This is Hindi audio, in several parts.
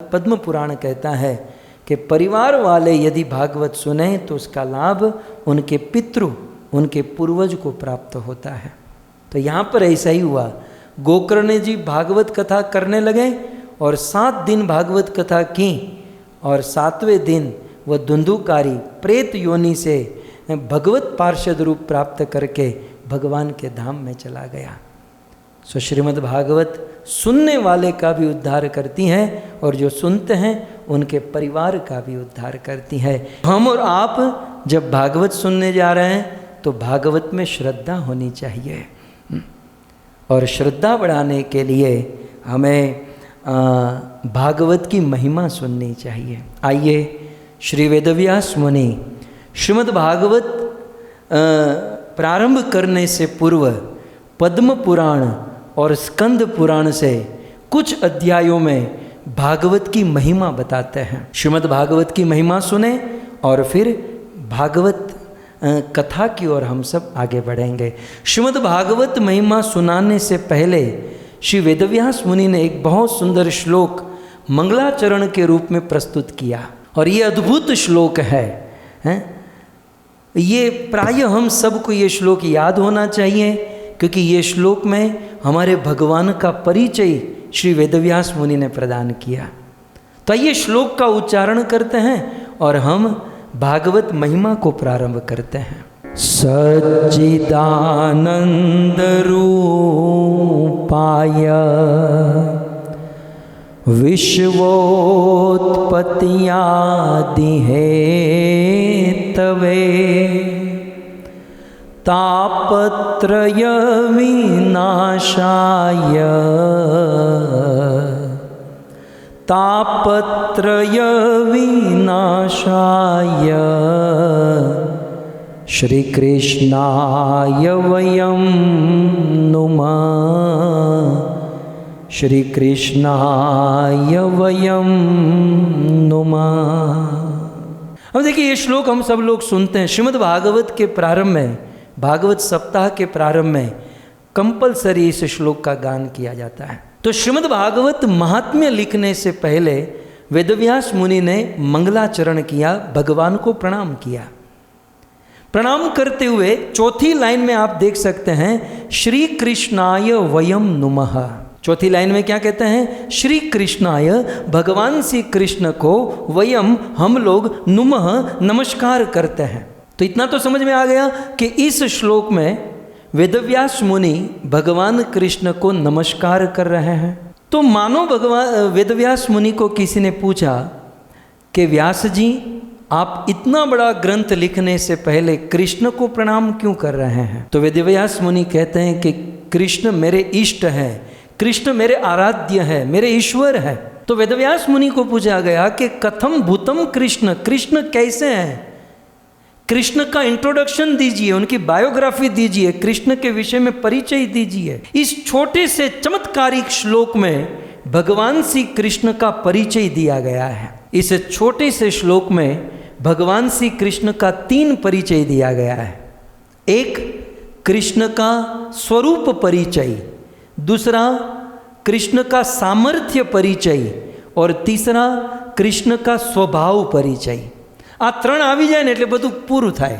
पद्म पुराण कहता है कि परिवार वाले यदि भागवत सुने तो उसका लाभ उनके पितृ, उनके पूर्वज को प्राप्त होता है। तो यहाँ पर ऐसा ही हुआ। गोकर्ण जी भागवत कथा करने लगे और 7 दिन भागवत कथा की और 7वें दिन वह धुंधुकारी प्रेत योनि से भगवत पार्षद रूप प्राप्त करके भगवान के धाम में चला गया। सो श्रीमद् भागवत सुनने वाले का भी उद्धार करती हैं और जो सुनते हैं उनके परिवार का भी उद्धार करती है। हम और आप जब भागवत सुनने जा रहे हैं तो भागवत में श्रद्धा होनी चाहिए और श्रद्धा बढ़ाने के लिए हमें भागवत की महिमा सुननी चाहिए। आइए श्री वेदव्यास मुनि श्रीमद् भागवत प्रारंभ करने से पूर्व पद्म पुराण और स्कंद पुराण से कुछ अध्यायों में भागवत की महिमा बताते हैं। श्रीमद् भागवत की महिमा सुने और फिर भागवत कथा की ओर हम सब आगे बढ़ेंगे। श्रीमद् भागवत महिमा सुनाने से पहले श्री वेदव्यास मुनि ने एक बहुत सुंदर श्लोक मंगलाचरण के रूप में प्रस्तुत किया और ये अद्भुत श्लोक है। ये प्राय हम सबको ये श्लोक याद होना चाहिए क्योंकि ये श्लोक में हमारे भगवान का परिचय श्री वेदव्यास मुनि ने प्रदान किया। तो ये श्लोक का उच्चारण करते हैं और हम भागवत महिमा को प्रारंभ करते हैं। सच्चिदानंद रूपाय विश्वोत्पत्त्यादि हेतवे तापत्रय विनाशाय तापत्रय विनाशाय श्री कृष्णाय वयं नुमः श्री कृष्णाय वयं नुमः। अब देखिए ये श्लोक हम सब लोग सुनते हैं। श्रीमद् भागवत के प्रारंभ में, भागवत सप्ताह के प्रारंभ में कंपलसरी इस श्लोक का गान किया जाता है। तो श्रीमद् भागवत महात्म्य लिखने से पहले वेदव्यास मुनि ने मंगलाचरण किया, भगवान को प्रणाम किया। प्रणाम करते हुए चौथी लाइन में आप देख सकते हैं श्री कृष्णाय वयं नुमः। चौथी लाइन में क्या कहते हैं? श्री कृष्णाय, भगवान श्री कृष्ण को, वयम, हम लोग, नुमः, नमस्कार करते हैं। तो इतना तो समझ में आ गया कि इस श्लोक में वेदव्यास मुनि भगवान कृष्ण को नमस्कार कर रहे हैं। तो मानो भगवान वेदव्यास मुनि को किसी ने पूछा कि व्यास जी आप इतना बड़ा ग्रंथ लिखने से पहले कृष्ण को प्रणाम क्यों कर रहे हैं? तो वेदव्यास मुनि कहते हैं कि कृष्ण मेरे इष्ट हैं, कृष्ण मेरे आराध्य है, मेरे ईश्वर है। तो वेदव्यास मुनि को पूछा गया कि कथम भूतम कृष्ण, कृष्ण कैसे हैं? कृष्ण का इंट्रोडक्शन दीजिए, उनकी बायोग्राफी दीजिए, कृष्ण के विषय में परिचय दीजिए। इस छोटे से चमत्कारिक श्लोक में भगवान श्री कृष्ण का परिचय दिया गया है। इस छोटे से श्लोक में भगवान श्री कृष्ण का 3 परिचय दिया गया है। एक, कृष्ण का स्वरूप परिचय, दूसरा कृष्ण का सामर्थ्य परिचय और तीसरा कृष्ण का स्वभाव परिचय। आ 3 આવી જાય ને એટલે બધું પૂરું થાય।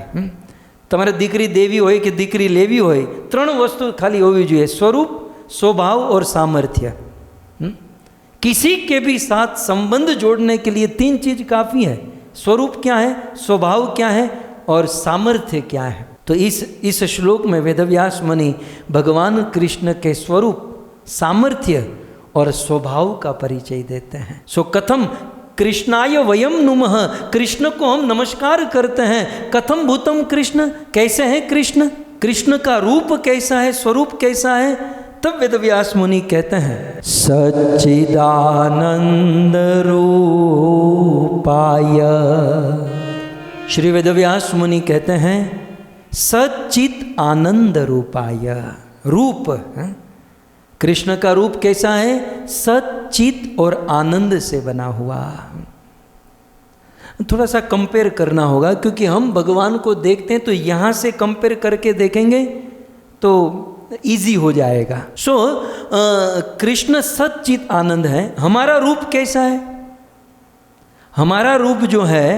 તમારે દીકરી દેવી હોય કે દીકરી લેવી હોય, 3 વસ્તુ ખાલી હોવી જોઈએ, स्वरूप, स्वभाव और सामर्थ्य। किसी के भी साथ संबंध जोड़ने के लिए 3 चीज काफ़ी है। स्वरूप क्या है, स्वभाव क्या है और सामर्थ्य क्या है। तो इस श्लोक में वेदव्यास मुनि भगवान कृष्ण के स्वरूप, सामर्थ्य और स्वभाव का परिचय देते हैं। सो कथम कृष्णाय वयम नुमः, कृष्ण को हम नमस्कार करते हैं। कथम भूतम कृष्ण, कैसे हैं कृष्ण, कृष्ण का रूप कैसा है, स्वरूप कैसा है? तब वेदव्यास मुनि कहते हैं सच्चिदानंद रूपाय। श्री वेदव्यास मुनि कहते हैं सच्चित आनंद रूपाय। रूप, कृष्ण का रूप कैसा है? सच्चित और आनंद से बना हुआ। थोड़ा सा कंपेयर करना होगा क्योंकि हम भगवान को देखते हैं तो यहाँ से कंपेयर करके देखेंगे तो इजी हो जाएगा। कृष्ण सच्चित आनंद है। हमारा रूप कैसा है? हमारा रूप जो है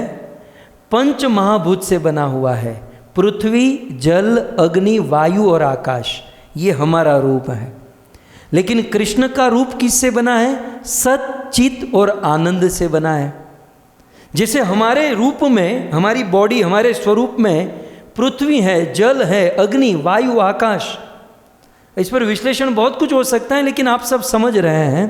पंच महाभूत से बना हुआ है, पृथ्वी, जल, अग्नि, वायु और आकाश, ये हमारा रूप है। लेकिन कृष्ण का रूप किससे बना है? सत, चित और आनंद से बना है। जैसे हमारे रूप में, हमारी बॉडी, हमारे स्वरूप में पृथ्वी है, जल है, अग्नि, वायु, आकाश, इस पर विश्लेषण बहुत कुछ हो सकता है, लेकिन आप सब समझ रहे हैं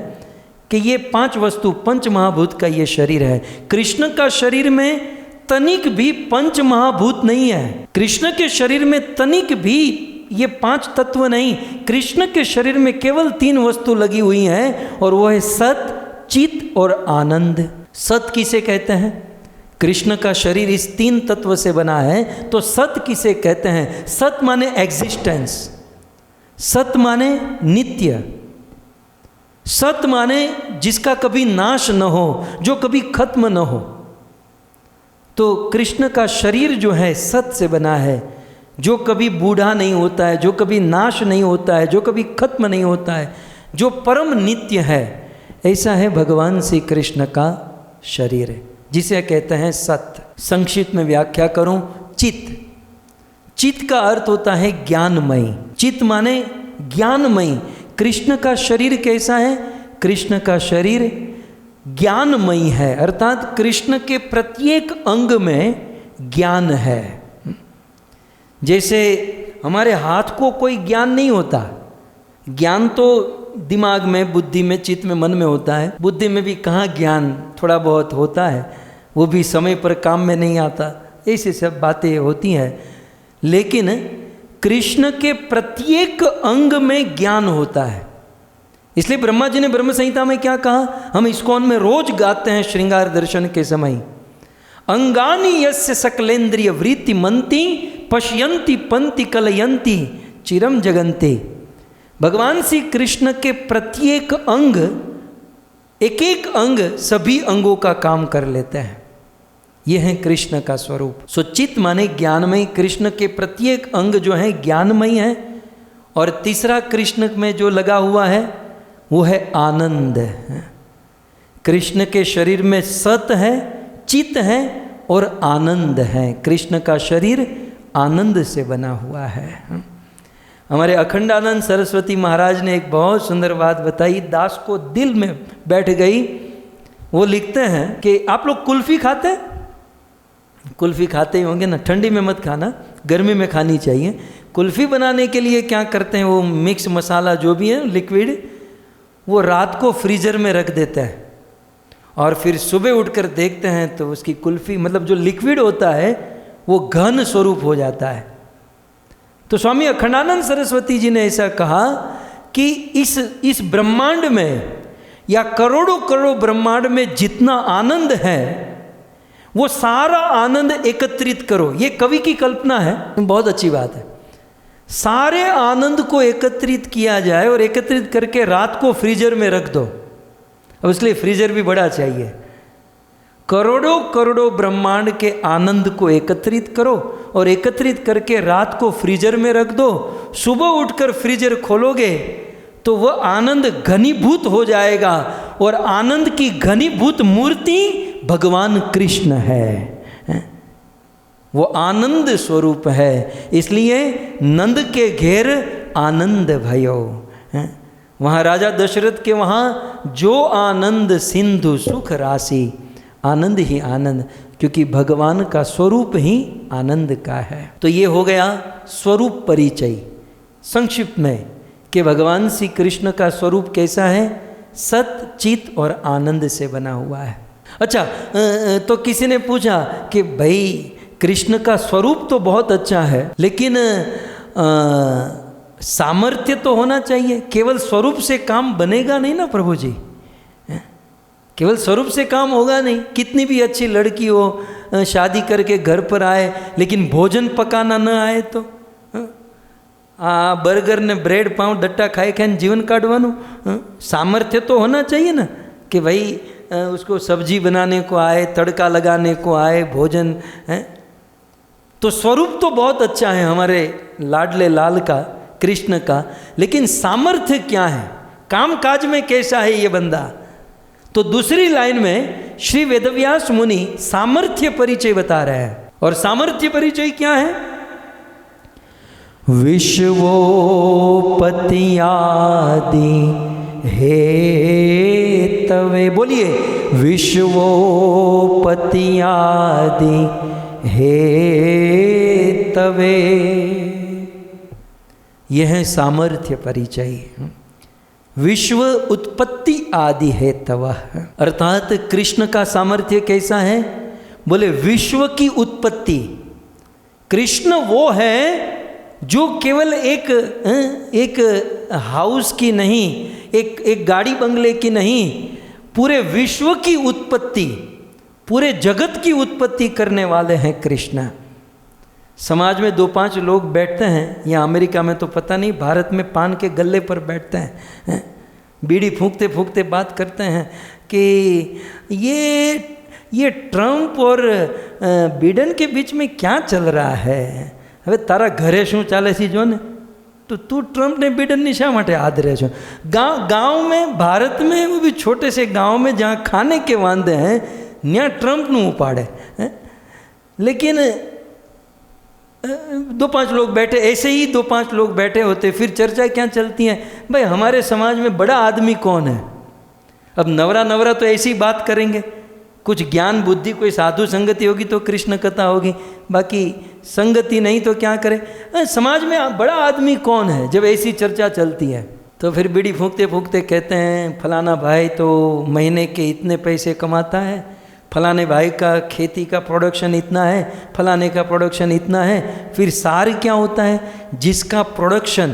कि ये 5 वस्तु, पंच महाभूत का ये शरीर है। कृष्ण का शरीर में तनिक भी पंच महाभूत नहीं है। कृष्ण के शरीर में तनिक भी ये 5 तत्व नहीं। कृष्ण के शरीर में केवल 3 वस्तु लगी हुई हैं, और वो है सत, चित और आनंद। सत किसे कहते हैं? कृष्ण का शरीर इस 3 तत्व से बना है, तो सत किसे कहते हैं? सत माने एग्जिस्टेंस, सत माने नित्य, सत माने जिसका कभी नाश न हो, जो कभी खत्म न हो। तो कृष्ण का शरीर जो है सत से बना है, जो कभी बूढ़ा नहीं होता है, जो कभी नाश नहीं होता है, जो कभी खत्म नहीं होता है, जो परम नित्य है, ऐसा है भगवान श्री कृष्ण का शरीर, जिसे कहते हैं सत्य। संक्षिप्त में व्याख्या करूं, चित्त। चित्त का अर्थ होता है ज्ञानमयी। चित्त माने ज्ञानमयी। कृष्ण का शरीर कैसा है? कृष्ण का शरीर ज्ञानमयी है, अर्थात कृष्ण के प्रत्येक अंग में ज्ञान है। जैसे हमारे हाथ को कोई ज्ञान नहीं होता, ज्ञान तो दिमाग में, बुद्धि में, चित्त में, मन में होता है। बुद्धि में भी कहाँ ज्ञान, थोड़ा बहुत होता है, वो भी समय पर काम में नहीं आता, ऐसे सब बातें होती हैं। लेकिन कृष्ण के प्रत्येक अंग में ज्ञान होता है। इसलिए ब्रह्मा जी ने ब्रह्म संहिता में क्या कहा? हम इस्कॉन में रोज गाते हैं श्रृंगार दर्शन के समय, अंगानी यस्य सकलेन्द्रिय वृत्ति मंती पश्यंती पंति कलयंती चिरम जगंते। भगवान श्री कृष्ण के प्रत्येक अंग, एक एक अंग सभी अंगों का काम कर लेते हैं। यह है कृष्ण का स्वरूप। सो चित्त माने ज्ञानमय। कृष्ण के प्रत्येक अंग जो है ज्ञानमय है। और तीसरा कृष्ण में जो लगा हुआ है वो है आनंद। कृष्ण के शरीर में सत है, चित्त है और आनंद है। कृष्ण का शरीर आनंद से बना हुआ है। हमारे अखंडानंद सरस्वती महाराज ने एक बहुत सुंदर बात बताई, दास को दिल में बैठ गई। वो लिखते हैं कि आप लोग कुल्फी खाते हैं? कुल्फी खाते ही होंगे ना, ठंडी में मत खाना, गर्मी में खानी चाहिए। कुल्फी बनाने के लिए क्या करते हैं, वो मिक्स मसाला जो भी है लिक्विड, वो रात को फ्रीजर में रख देते हैं और फिर सुबह उठकर देखते हैं तो उसकी कुल्फी, मतलब जो लिक्विड होता है वो घन स्वरूप हो जाता है। तो स्वामी अखंडानंद सरस्वती जी ने ऐसा कहा कि इस ब्रह्मांड में या करोड़ों करोड़ ब्रह्मांड में जितना आनंद है वो सारा आनंद एकत्रित करो। ये कवि की कल्पना है, बहुत अच्छी बात है। सारे आनंद को एकत्रित किया जाए और एकत्रित करके रात को फ्रीजर में रख दो। अब इसलिए फ्रीजर भी बड़ा चाहिए। करोड़ों करोड़ों ब्रह्मांड के आनंद को एकत्रित करो और एकत्रित करके रात को फ्रीजर में रख दो। सुबह उठकर फ्रीजर खोलोगे तो वह आनंद घनीभूत हो जाएगा और आनंद की घनीभूत मूर्ति भगवान कृष्ण है। वो आनंद स्वरूप है। इसलिए नंद के घेर आनंद भयो। वहाँ राजा दशरथ के वहाँ जो आनंद सिंधु सुख राशि, आनंद ही आनंद, क्योंकि भगवान का स्वरूप ही आनंद का है। तो ये हो गया स्वरूप परिचय संक्षिप्त में कि भगवान श्री कृष्ण का स्वरूप कैसा है, सत, चित और आनंद से बना हुआ है। अच्छा, तो किसी ने पूछा कि भाई कृष्ण का स्वरूप तो बहुत अच्छा है, लेकिन सामर्थ्य तो होना चाहिए। केवल स्वरूप से काम बनेगा नहीं ना प्रभु जी, केवल स्वरूप से काम होगा नहीं। कितनी भी अच्छी लड़की हो, शादी करके घर पर आए, लेकिन भोजन पकाना न आए तो बर्गर ने ब्रेड पाव डट्टा खाए खाए जीवन काटवानु। सामर्थ्य तो होना चाहिए ना कि भाई उसको सब्जी बनाने को आए, तड़का लगाने को आए, भोजन है। तो स्वरूप तो बहुत अच्छा है हमारे लाडले लाल का, कृष्ण का, लेकिन सामर्थ्य क्या है, काम काज में कैसा है ये बंदा। तो दूसरी लाइन में श्री वेदव्यास मुनि सामर्थ्य परिचय बता रहे हैं। और सामर्थ्य परिचय क्या है? विश्वोपति आदि हे तवे, बोलिए विश्वोपति आदि हे तवे। यह है सामर्थ्य परिचय। विश्व उत्पत्ति आदि है तव, अर्थात कृष्ण का सामर्थ्य कैसा है? बोले विश्व की उत्पत्ति। कृष्ण वो है जो केवल एक हाउस की नहीं, एक गाड़ी बंगले की नहीं, पूरे विश्व की उत्पत्ति, पूरे जगत की उत्पत्ति करने वाले हैं कृष्ण। समाज में 2-5 लोग बैठते हैं, या अमेरिका में तो पता नहीं, भारत में पान के गल्ले पर बैठते हैं, बीड़ी फूंकते फूंकते बात करते हैं कि ये ट्रंप और बिडेन के बीच में क्या चल रहा है? હવે તારા ઘરે શું ચાલે છે જો ને, तो तू ट्रंप ने बिडेन ने शा माटे आदरे छो? गांव में, भारत में, वो भी छोटे से गांव में जहाँ खाने के वांदे हैं, न्या ट्रंप नु उपाड़े। लेकिन 2-5 लोग बैठे, ऐसे ही 2-5 लोग बैठे होते, फिर चर्चा क्या चलती है, भाई हमारे समाज में बड़ा आदमी कौन है? अब नवरा तो ऐसी बात करेंगे, कुछ ज्ञान बुद्धि, कोई साधु संगति होगी तो कृष्ण कथा होगी, बाकी संगति नहीं तो क्या करे? समाज में बड़ा आदमी कौन है? जब ऐसी चर्चा चलती है तो फिर बीड़ी फूंकते फूंकते कहते हैं फलाना भाई तो महीने के इतने पैसे कमाता है, फलाने भाई का खेती का प्रोडक्शन इतना है, फलाने का प्रोडक्शन इतना है। फिर सार क्या होता है? जिसका प्रोडक्शन,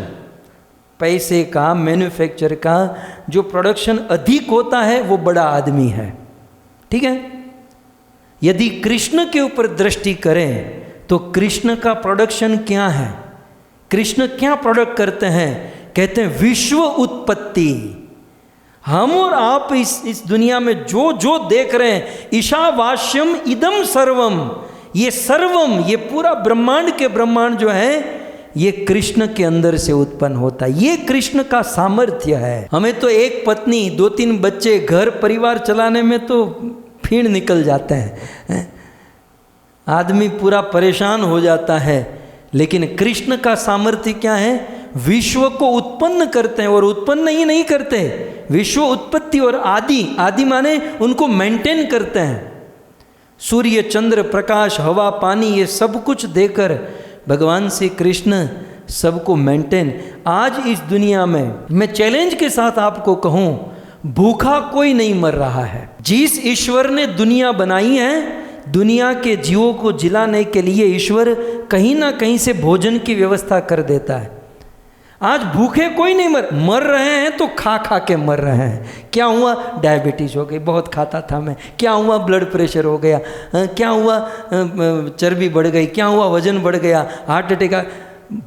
पैसे का, मैन्युफैक्चर का जो प्रोडक्शन अधिक होता है वो बड़ा आदमी है। ठीक है? यदि कृष्ण के ऊपर दृष्टि करें तो कृष्ण का प्रोडक्शन क्या है? कृष्ण क्या प्रोडक्ट करते हैं? कहते हैं विश्व उत्पत्ति। हम और आप इस दुनिया में जो देख रहे हैं, ईशावास्यम इदम सर्वम, ये सर्वम, ये पूरा ब्रह्मांड के ब्रह्मांड जो है, ये कृष्ण के अंदर से उत्पन्न होता है। ये कृष्ण का सामर्थ्य है। हमें तो एक पत्नी, 2-3 बच्चे, घर परिवार चलाने में तो फीण निकल जाते हैं, आदमी पूरा परेशान हो जाता है। लेकिन कृष्ण का सामर्थ्य क्या है? विश्व को उत्पन्न करते हैं, और उत्पन्न ही नहीं करते, विश्व उत्पत्ति और आदि माने उनको मेंटेन करते हैं। सूर्य, चंद्र, प्रकाश, हवा, पानी, ये सब कुछ देकर भगवान श्री कृष्ण सबको मेंटेन। आज इस दुनिया में मैं चैलेंज के साथ आपको कहूं, भूखा कोई नहीं मर रहा है। जिस ईश्वर ने दुनिया बनाई है, दुनिया के जीवों को जिलाने के लिए ईश्वर कहीं ना कहीं से भोजन की व्यवस्था कर देता है। आज भूखे कोई नहीं मर रहे हैं तो खा के मर रहे हैं। क्या हुआ? डायबिटीज़ हो गई, बहुत खाता था मैं। क्या हुआ? ब्लड प्रेशर हो गया। क्या हुआ? चर्बी बढ़ गई। क्या हुआ? वजन बढ़ गया, हार्ट अटैक।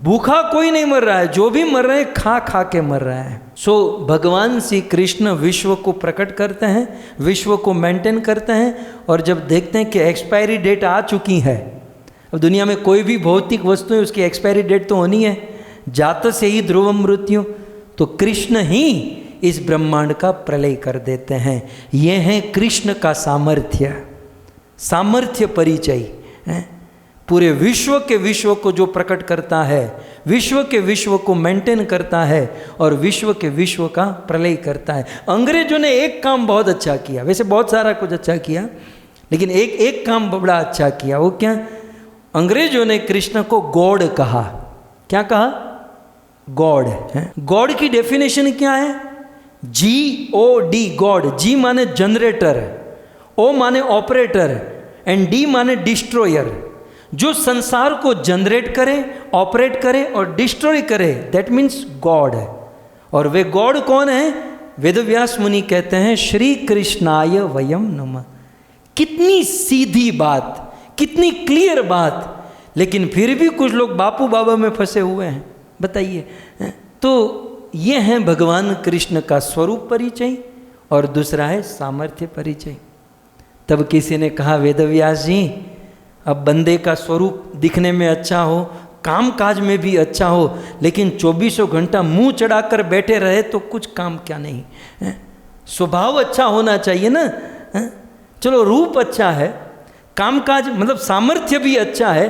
भूखा कोई नहीं मर रहा है, जो भी मर रहे हैं खा के मर रहा है। सो भगवान श्री कृष्ण विश्व को प्रकट करते हैं, विश्व को मेंटेन करते हैं। और जब देखते हैं कि एक्सपायरी डेट आ चुकी है, अब दुनिया में कोई भी भौतिक वस्तु है उसकी एक्सपायरी डेट तो होनी है, जात से ही ध्रुवम मृत्यु, तो कृष्ण ही इस ब्रह्मांड का प्रलय कर देते हैं। यह है कृष्ण का सामर्थ्य परिचय है। पूरे विश्व के विश्व को जो प्रकट करता है, विश्व के विश्व को मेंटेन करता है, और विश्व के विश्व का प्रलय करता है। अंग्रेजों ने एक काम बहुत अच्छा किया, वैसे बहुत सारा कुछ अच्छा किया, लेकिन एक काम बड़ा अच्छा किया। वो क्या? अंग्रेजों ने कृष्ण को गॉड कहा। क्या कहा? गॉड है। गॉड की डेफिनेशन क्या है? GOD, God. G माने जनरेटर, O माने ऑपरेटर, एंड D माने डिस्ट्रॉयर। जो संसार को जनरेट करे, ऑपरेट करे और डिस्ट्रॉय करे, दैट मीन्स गॉड है। और वे गॉड कौन है? वेदव्यास मुनि कहते हैं श्री कृष्णाय वयम नमः। कितनी सीधी बात, कितनी क्लियर बात, लेकिन फिर भी कुछ लोग बापू बाबा में फंसे हुए हैं। बताइए। तो ये है भगवान कृष्ण का स्वरूप परिचय, और दूसरा है सामर्थ्य परिचय। तब किसी ने कहा, वेदव्यास जी, अब बंदे का स्वरूप दिखने में अच्छा हो, काम काज में भी अच्छा हो, लेकिन 24 घंटा मुंह चढ़ाकर बैठे रहे तो कुछ काम क्या नहीं। स्वभाव अच्छा होना चाहिए ना। चलो रूप अच्छा है, कामकाज मतलब सामर्थ्य भी अच्छा है,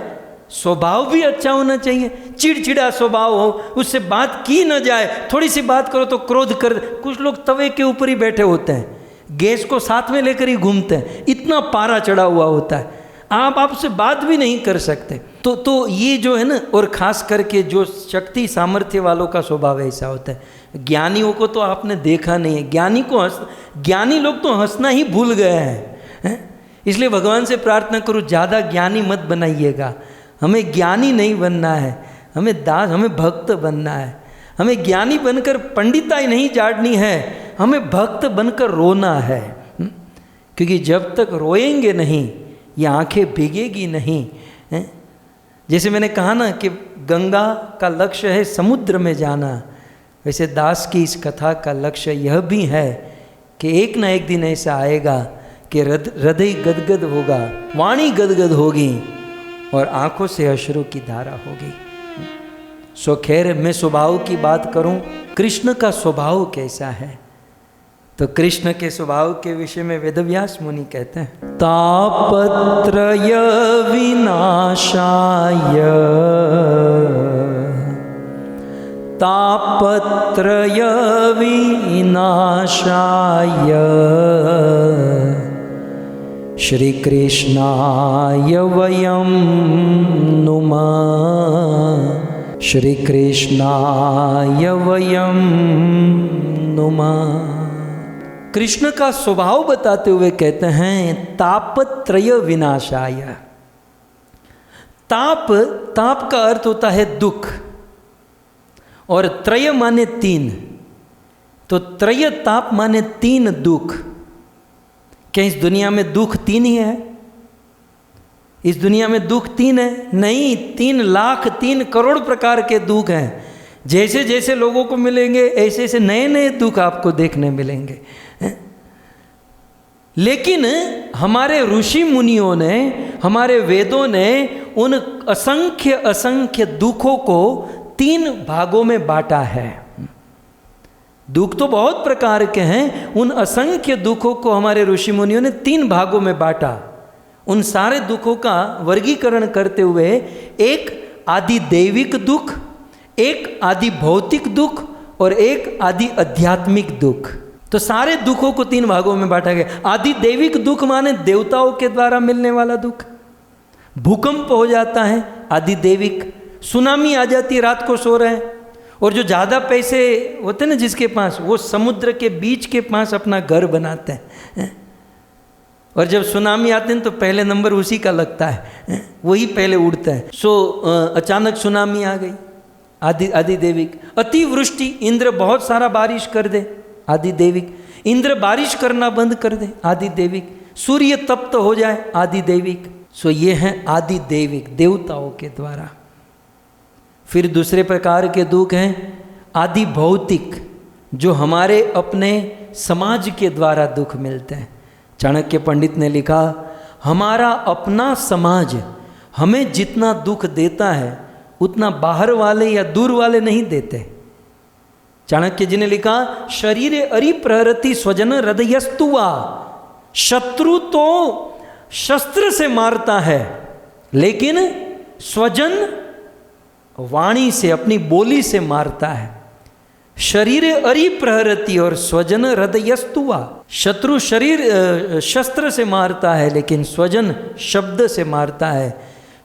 स्वभाव भी अच्छा होना चाहिए। चिड़चिड़ा स्वभाव हो, उससे बात की न जाए, थोड़ी सी बात करो तो क्रोध कर। कुछ लोग तवे के ऊपर ही बैठे होते हैं, गैस को साथ में लेकर ही घूमते हैं, इतना पारा चढ़ा हुआ होता है, आप आपसे बात भी नहीं कर सकते। तो ये जो है ना, और खास करके जो शक्ति सामर्थ्य वालों का स्वभाव ऐसा होता है। ज्ञानियों को तो आपने देखा नहीं है, ज्ञानी लोग तो हंसना ही भूल गए हैं। इसलिए भगवान से प्रार्थना करूँ, ज़्यादा ज्ञानी मत बनाइएगा। हमें ज्ञानी नहीं बनना है, हमें दास, हमें भक्त बनना है। हमें ज्ञानी बनकर पंडिताई नहीं झाड़नी है, हमें भक्त बनकर रोना है। क्योंकि जब तक रोएंगे नहीं, ये आंखें भीगेगी नहीं। जैसे मैंने कहा ना कि गंगा का लक्ष्य है समुद्र में जाना, वैसे दास की इस कथा का लक्ष्य यह भी है कि एक ना एक दिन ऐसा आएगा कि हृदय गदगद होगा, वाणी गदगद होगी और आंखों से अश्रु की धारा होगी। सो खैर, मैं स्वभाव की बात करूं, कृष्ण का स्वभाव कैसा है? तो कृष्ण के स्वभाव के विषय में वेदव्यास मुनि कहते हैं, तापत्रय विनाशाय, तापत्रय विनाशाय, श्री कृष्णाय वयं नुमः, श्री कृष्णाय वयं नुमः। कृष्ण का स्वभाव बताते हुए कहते हैं तापत्रय विनाशाय। ताप का अर्थ होता है दुख, और त्रय माने तीन, तो त्रय ताप माने तीन दुख। क्या इस दुनिया में दुख तीन ही है? इस दुनिया में दुख तीन है? नहीं, 3 लाख 3 करोड़ प्रकार के दुख हैं। जैसे जैसे लोगों को मिलेंगे ऐसे ऐसे नए नए दुख आपको देखने मिलेंगे। लेकिन हमारे ऋषि मुनियों ने, हमारे वेदों ने उन असंख्य असंख्य दुखों को 3 भागों में बांटा है। दुख तो बहुत प्रकार के हैं, उन असंख्य दुखों को हमारे ऋषि मुनियों ने 3 भागों में बांटा। उन सारे दुखों का वर्गीकरण करते हुए एक आदि दैविक दुख, एक आदि भौतिक दुख और एक आदि आध्यात्मिक दुख। तो सारे दुखों को 3 भागों में बांटा गया। आदि दैविक दुख माने देवताओं के द्वारा मिलने वाला दुख, भूकंप हो जाता है आदि दैविक, सुनामी आ जाती है, रात को सो रहे हैं, और जो ज़्यादा पैसे होते हैं ना जिसके पास, वो समुद्र के बीच के पास अपना घर बनाते हैं, और जब सुनामी आते हैं तो पहले नंबर उसी का लगता है, वही पहले उड़ता है। अचानक सुनामी आ गई, आदि दैविक। अतिवृष्टि, इंद्र बहुत सारा बारिश कर दे, आदि दैविक। इंद्र बारिश करना बंद कर दे, आदि दैविक। सूर्य तप्त हो जाए, आदि दैविक। सो ये हैं आदि दैविक, देवताओं के द्वारा। फिर दूसरे प्रकार के दुख हैं आदि भौतिक, जो हमारे अपने समाज के द्वारा दुख मिलते हैं। चाणक्य पंडित ने लिखा, हमारा अपना समाज हमें जितना दुख देता है उतना बाहर वाले या दूर वाले नहीं देते। चाणक्य जी ने लिखा, शरीरे अरि प्रहरति स्वजन हृदयस्तुवा। शत्रु तो शस्त्र से मारता है, लेकिन स्वजन वाणी से, अपनी बोली से मारता है। शरीरे अरि प्रहरति और स्वजन हृदयस्तुवा। शत्रु शरीर शस्त्र से मारता है, लेकिन स्वजन शब्द से मारता है।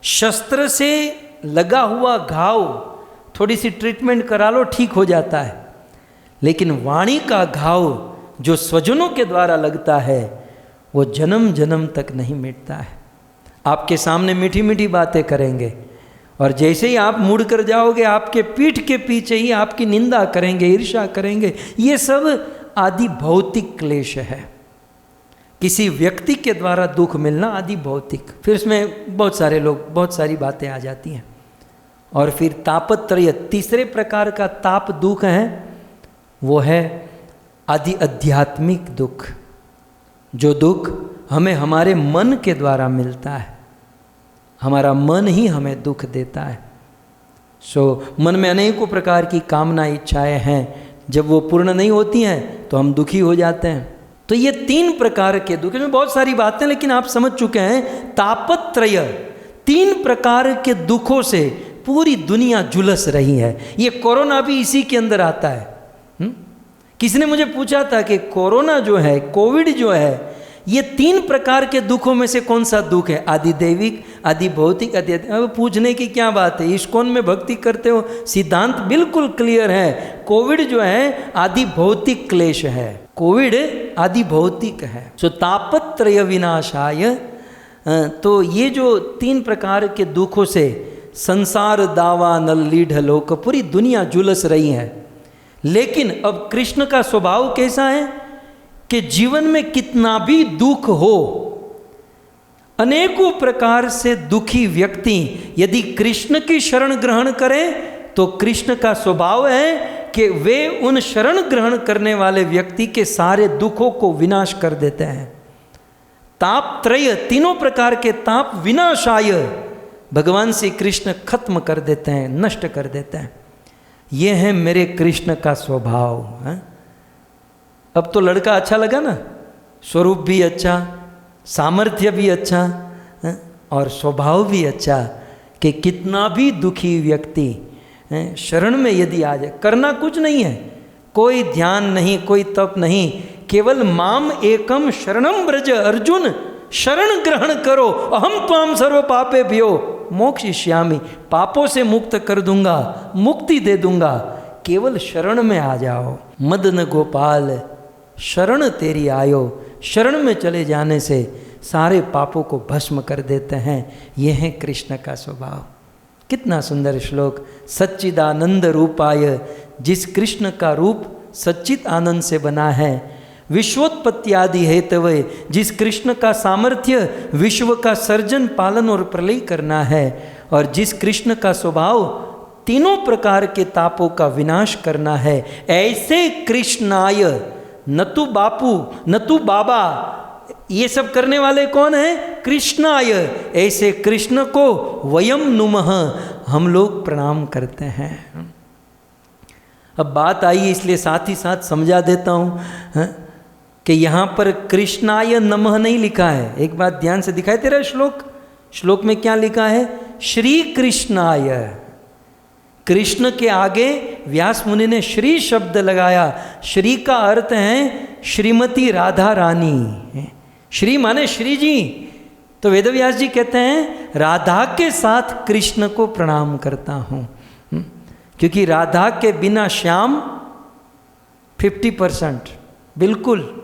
शस्त्र से लगा हुआ घाव थोड़ी सी ट्रीटमेंट करा लो, ठीक हो जाता है, लेकिन वाणी का घाव जो स्वजनों के द्वारा लगता है वो जन्म जन्म तक नहीं मिटता है। आपके सामने मीठी मीठी बातें करेंगे, और जैसे ही आप मुड़ कर जाओगे आपके पीठ के पीछे ही आपकी निंदा करेंगे, ईर्ष्या करेंगे। ये सब आदि भौतिक क्लेश है। किसी व्यक्ति के द्वारा दुख मिलना आदि भौतिक। फिर इसमें बहुत सारे लोग, बहुत सारी बातें आ जाती हैं। और फिर तापत्रय, तीसरे प्रकार का ताप दुख है, वो है आदि आध्यात्मिक दुख। जो दुख हमें हमारे मन के द्वारा मिलता है, हमारा मन ही हमें दुख देता है। मन में अनेकों प्रकार की कामना इच्छाएं हैं, जब वो पूर्ण नहीं होती हैं तो हम दुखी हो जाते हैं। तो ये 3 प्रकार के दुख, इसमें बहुत सारी बातें लेकिन आप समझ चुके हैं। तापत्रय, 3 प्रकार के दुखों से पूरी दुनिया झुलस रही है। ये कोरोना भी इसी के अंदर आता है। किसी ने मुझे पूछा था कि कोरोना जो है, कोविड जो है, ये 3 प्रकार के दुखों में से कौन सा दुख है? आदि दैविक, आदि भौतिक, आदि। अब पूछने की क्या बात है, इस्कॉन में भक्ति करते हो, सिद्धांत बिल्कुल क्लियर है। कोविड जो है आदि भौतिक क्लेश है, कोविड आदि भौतिक है। सो तापत्रय विनाशाय, तो ये जो 3 प्रकार के दुखों से संसार दावा नल लीढ़ लोक, पूरी दुनिया झुलस रही है। लेकिन अब कृष्ण का स्वभाव कैसा है कि जीवन में कितना भी दुख हो, अनेकों प्रकार से दुखी व्यक्ति यदि कृष्ण की शरण ग्रहण करें तो कृष्ण का स्वभाव है कि वे उन शरण ग्रहण करने वाले व्यक्ति के सारे दुखों को विनाश कर देते हैं। ताप त्रय, 3 प्रकार के ताप विनाशाय, भगवान श्री कृष्ण खत्म कर देते हैं, नष्ट कर देते हैं। ये है मेरे कृष्ण का स्वभाव है। अब तो लड़का अच्छा लगा ना, स्वरूप भी अच्छा, सामर्थ्य भी अच्छा और स्वभाव भी अच्छा, कि कितना भी दुखी व्यक्ति शरण में यदि आ जाए, करना कुछ नहीं है, कोई ध्यान नहीं, कोई तप नहीं, केवल माम एकम शरणम ब्रज, अर्जुन शरण ग्रहण करो, अहम त्वाम सर्व पापे भ्यो मोक्षयिष्यामि, पापों से मुक्त कर दूंगा, मुक्ति दे दूंगा, केवल शरण में आ जाओ। मदन गोपाल शरण तेरी आयो, शरण में चले जाने से सारे पापों को भस्म कर देते हैं। यह है कृष्ण का स्वभाव। कितना सुंदर श्लोक। सच्चिदानंद रूपाय, जिस कृष्ण का रूप सच्चित आनंद से बना है, विश्वोत्पत्ति आदि हेतवे, जिस कृष्ण का सामर्थ्य विश्व का सर्जन पालन और प्रलय करना है, और जिस कृष्ण का स्वभाव 3 प्रकार के तापों का विनाश करना है, ऐसे कृष्णाय, न तू बापू न तू बाबा, ये सब करने वाले कौन है? कृष्णाय, ऐसे कृष्ण को वयम नुमः, हम लोग प्रणाम करते हैं। अब बात आई इसलिए साथ ही साथ समझा देता हूँ कि यहाँ पर कृष्णाय नमः नहीं लिखा है। एक बात ध्यान से दिखाई दे रहा है श्लोक में क्या लिखा है? श्री कृष्णाय। कृष्ण के आगे व्यास मुनि ने श्री शब्द लगाया। श्री का अर्थ है श्रीमती राधा रानी। श्री माने श्री जी। तो वेदव्यास जी कहते हैं राधा के साथ कृष्ण को प्रणाम करता हूँ, क्योंकि राधा के बिना श्याम 50%, बिल्कुल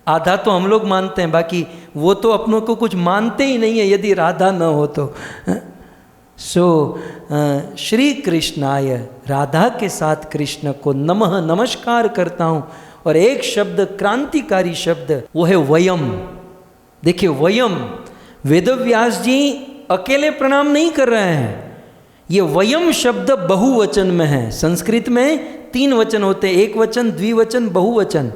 आधा तो हम लोग मानते हैं, बाकी वो तो अपनों को कुछ मानते ही नहीं है यदि राधा न हो तो। श्री कृष्णाय, राधा के साथ कृष्ण को नमः, नमस्कार करता हूँ। और एक शब्द, क्रांतिकारी शब्द, वो है वयम। देखिए वयम, वेदव्यास जी अकेले प्रणाम नहीं कर रहे हैं। ये वयम शब्द बहुवचन में है। संस्कृत में 3 वचन होते हैं, एक वचन, द्विवचन, बहुवचन।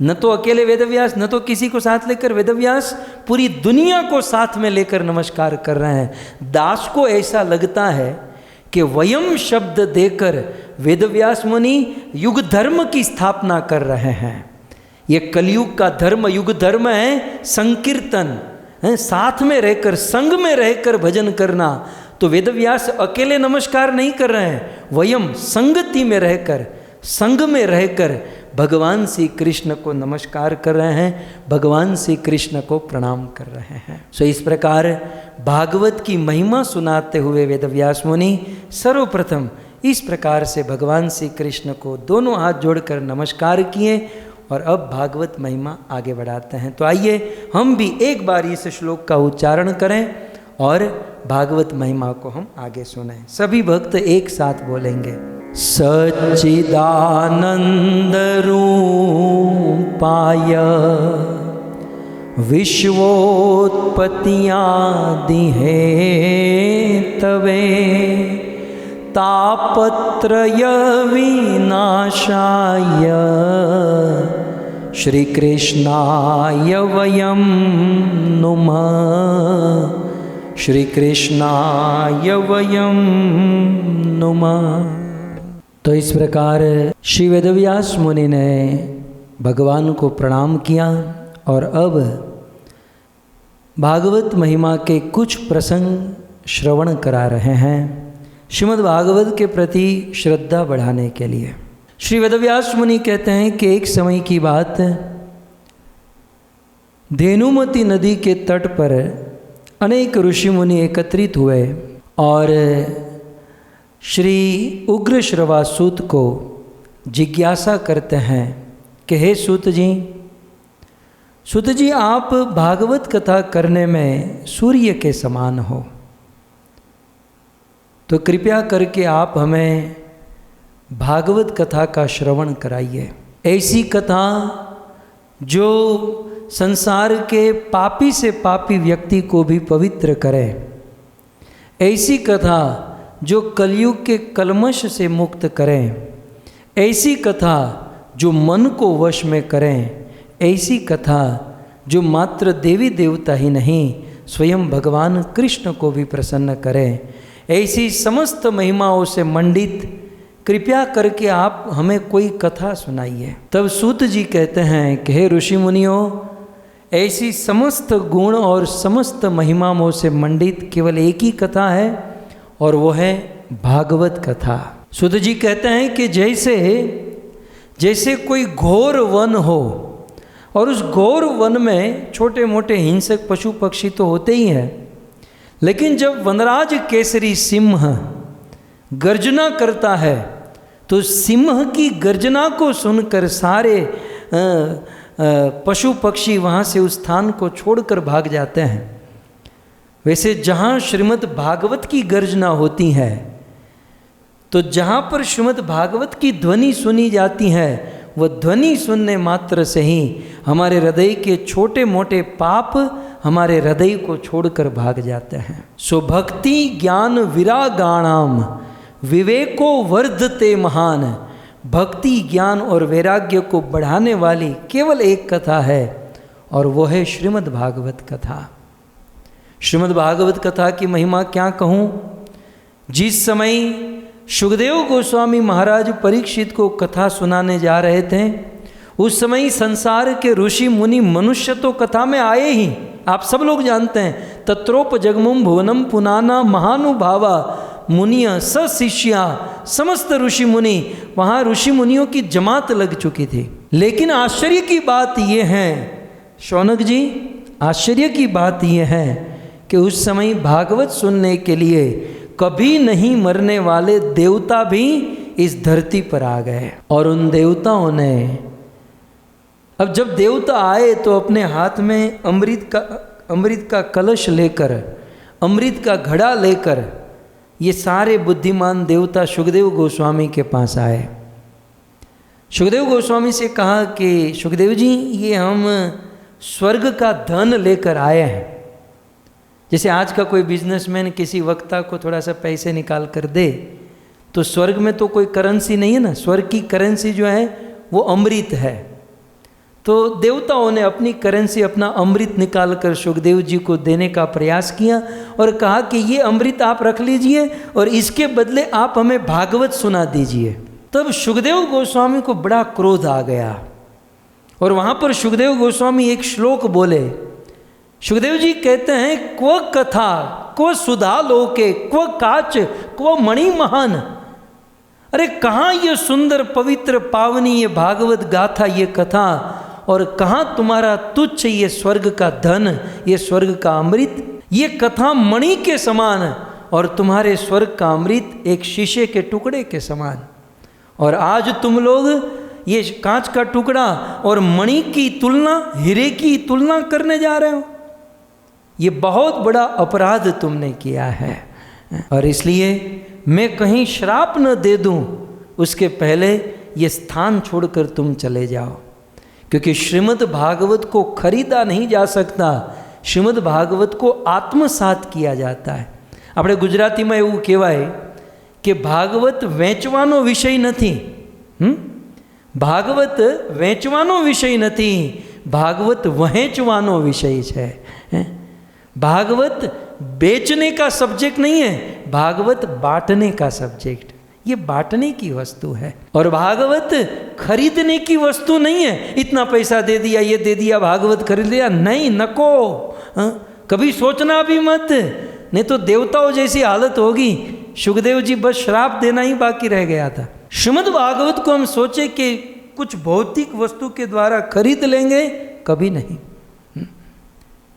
न तो अकेले वेदव्यास, न तो किसी को साथ लेकर, वेदव्यास पूरी दुनिया को साथ में लेकर नमस्कार कर रहे हैं। दास को ऐसा लगता है कि वयम शब्द देकर वेदव्यास मुनि युग धर्म की स्थापना कर रहे हैं। ये कलयुग का धर्म युग धर्म है, संकीर्तन है, साथ में रहकर, संग में रहकर भजन करना। तो वेदव्यास अकेले नमस्कार नहीं कर रहे हैं, वयम संगति में रहकर, संग में रहकर भगवान श्री कृष्ण को नमस्कार कर रहे हैं, भगवान श्री कृष्ण को प्रणाम कर रहे हैं। सो इस प्रकार भागवत की महिमा सुनाते हुए वेदव्यास मुनि सर्वप्रथम इस प्रकार से भगवान श्री कृष्ण को दोनों हाथ जोड़कर नमस्कार किए और अब भागवत महिमा आगे बढ़ाते हैं। तो आइए हम भी एक बार इस श्लोक का उच्चारण करें और भागवत महिमा को हम आगे सुनें। सभी भक्त एक साथ बोलेंगे। सच्चिदानंद रूपाय विश्वोत्पत्त्यादि हेतवे तापत्रय विनाशाय श्री कृष्णाय वयं नुमः। श्री कृष्णाय वयं नुमः। तो इस प्रकार श्री वेदव्यास मुनि ने भगवान को प्रणाम किया और अब भागवत महिमा के कुछ प्रसंग श्रवण करा रहे हैं श्रीमद् भागवत के प्रति श्रद्धा बढ़ाने के लिए। श्री वेदव्यास मुनि कहते हैं कि एक समय की बात, धेनुमती नदी के तट पर अनेक ऋषि मुनि एकत्रित हुए और श्री उग्र श्रवासूत को जिज्ञासा करते हैं कि हे सूत जी आप भागवत कथा करने में सूर्य के समान हो, तो कृपया करके आप हमें भागवत कथा का श्रवण कराइए। ऐसी कथा जो संसार के पापी से पापी व्यक्ति को भी पवित्र करे, ऐसी कथा जो कलयुग के कलमश से मुक्त करें, ऐसी कथा जो मन को वश में करें, ऐसी कथा जो मात्र देवी देवता ही नहीं स्वयं भगवान कृष्ण को भी प्रसन्न करें, ऐसी समस्त महिमाओं से मंडित कृपया करके आप हमें कोई कथा सुनाइए। तब सूत जी कहते हैं कि हे ऋषि मुनियों, ऐसी समस्त गुण और समस्त महिमाओं से मंडित केवल एक ही कथा है और वो है भागवत कथा। सूत जी कहते हैं कि जैसे कोई घोर वन हो और उस घोर वन में छोटे मोटे हिंसक पशु पक्षी तो होते ही हैं, लेकिन जब वनराज केसरी सिंह गर्जना करता है तो सिंह की गर्जना को सुनकर सारे पशु पक्षी वहाँ से उस स्थान को छोड़कर भाग जाते हैं। वैसे जहाँ श्रीमद् भागवत की गर्जना होती है, तो जहाँ पर श्रीमद् भागवत की ध्वनि सुनी जाती है, वह ध्वनि सुनने मात्र से ही हमारे हृदय के छोटे मोटे पाप हमारे हृदय को छोड़कर भाग जाते हैं। सो भक्ति ज्ञान विरागाणाम विवेको वर्धते महान। भक्ति ज्ञान और वैराग्य को बढ़ाने वाली केवल एक कथा है और वो है श्रीमद् भागवत कथा। श्रीमद् भागवत कथा की महिमा क्या कहूँ। जिस समय सुखदेव गोस्वामी महाराज परीक्षित को कथा सुनाने जा रहे थे, उस समय संसार के ऋषि मुनि मनुष्य तो कथा में आए ही, आप सब लोग जानते हैं। तत्रोप जगमुम भुवनम पुनाना महानुभावा मुनिया स शिष्या, समस्त ऋषि मुनि, वहाँ ऋषि मुनियों की जमात लग चुकी थी। लेकिन आश्चर्य की बात यह है शौनक जी, आश्चर्य की बात यह है कि उस समय भागवत सुनने के लिए कभी नहीं मरने वाले देवता भी इस धरती पर आ गए। और उन देवताओं ने, अब जब देवता आए तो अपने हाथ में अमृत का कलश लेकर, अमृत का घड़ा लेकर ये सारे बुद्धिमान देवता सुखदेव गोस्वामी के पास आए। सुखदेव गोस्वामी से कहा कि सुखदेव जी, ये हम स्वर्ग का धन लेकर आए हैं। जैसे आज का कोई बिजनेसमैन किसी वक्ता को थोड़ा सा पैसे निकाल कर दे, तो स्वर्ग में तो कोई करेंसी नहीं है ना, स्वर्ग की करेंसी जो है वो अमृत है। तो देवताओं ने अपनी करेंसी, अपना अमृत निकाल कर सुखदेव जी को देने का प्रयास किया और कहा कि ये अमृत आप रख लीजिए और इसके बदले आप हमें भागवत सुना दीजिए। तब सुखदेव गोस्वामी को बड़ा क्रोध आ गया और वहाँ पर सुखदेव गोस्वामी एक श्लोक बोले। सुखदेव जी कहते हैं, क्व कथा क्व सुधा लोके क्व काच क्व मणि महान। अरे कहाँ ये सुंदर पवित्र पावनी ये भागवत गाथा, ये कथा, और कहाँ तुम्हारा तुच्छ ये स्वर्ग का धन, ये स्वर्ग का अमृत। ये कथा मणि के समान और तुम्हारे स्वर्ग का अमृत एक शीशे के टुकड़े के समान। और आज तुम लोग ये कांच का टुकड़ा और मणि की तुलना, हीरे की तुलना करने जा रहे हो। ये बहुत बड़ा अपराध तुमने किया है और इसलिए मैं कहीं श्राप न दे दूं उसके पहले ये स्थान छोड़कर तुम चले जाओ, क्योंकि श्रीमद् भागवत को खरीदा नहीं जा सकता, श्रीमद् भागवत को आत्मसात किया जाता है। આપણે ગુજરાતીમાં એવું કહેવાય કે ભાગવત વેચવાનો વિષય નથી। ભાગવત વેચવાનો વિષય નથી, ભાગવત વહેંચવાનો વિષય છે। भागवत बेचने का सब्जेक्ट नहीं है, भागवत बांटने का सब्जेक्ट। ये बांटने की वस्तु है। और भागवत खरीदने की वस्तु नहीं है, इतना पैसा दे दिया, ये दे दिया, भागवत खरीद लिया, नहीं, नको। कभी सोचना भी मत, नहीं तो देवताओं जैसी हालत होगी। सुखदेव जी बस श्राप देना ही बाकी रह गया था। श्रीमद् भागवत को हम सोचे कि कुछ भौतिक वस्तु के द्वारा खरीद लेंगे, कभी नहीं।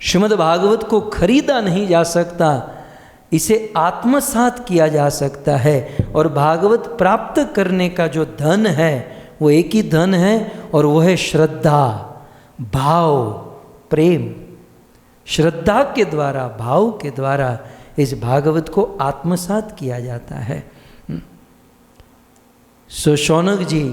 श्रीमद् भागवत को खरीदा नहीं जा सकता, इसे आत्मसात किया जा सकता है। और भागवत प्राप्त करने का जो धन है वो एक ही धन है, और वो है श्रद्धा, भाव, प्रेम। श्रद्धा के द्वारा, भाव के द्वारा इस भागवत को आत्मसात किया जाता है। सो शौनक जी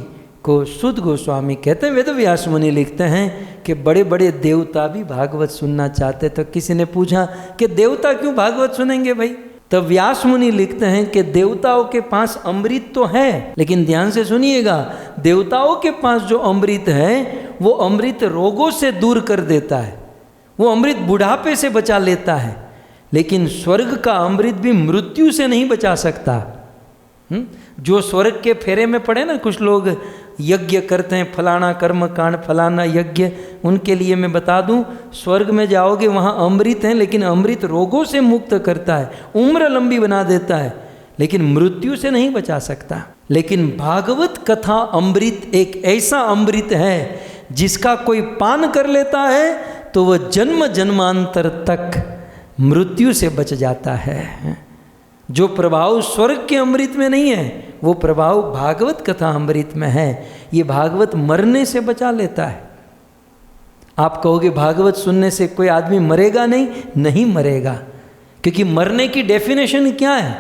को सुध गोस्वामी कहते हैं, वेदव्यास मुनि लिखते हैं कि बड़े बड़े देवता भी भागवत सुनना चाहते। तो किसी ने पूछा कि देवता क्यों भागवत सुनेंगे भाई? तब व्यास मुनि लिखते हैं कि देवताओं के पास अमृत तो है, लेकिन ध्यान से सुनिएगा, देवताओं के पास जो अमृत है वो अमृत रोगों से दूर कर देता है, वो अमृत बुढ़ापे से बचा लेता है, लेकिन स्वर्ग का अमृत भी मृत्यु से नहीं बचा सकता। जो स्वर्ग के फेरे में पड़े ना, कुछ लोग यज्ञ करते हैं, फलाना कर्म कांड, फलाना यज्ञ, उनके लिए मैं बता दूं, स्वर्ग में जाओगे वहाँ अमृत है, लेकिन अमृत रोगों से मुक्त करता है, उम्र लंबी बना देता है, लेकिन मृत्यु से नहीं बचा सकता। लेकिन भागवत कथा अमृत एक ऐसा अमृत है जिसका कोई पान कर लेता है तो वह जन्म जन्मांतर तक मृत्यु से बच जाता है। जो प्रभाव स्वर्ग के अमृत में नहीं है वो प्रभाव भागवत कथा अमृत में है। ये भागवत मरने से बचा लेता है। आप कहोगे भागवत सुनने से कोई आदमी मरेगा? नहीं, नहीं मरेगा, क्योंकि मरने की डेफिनेशन क्या है?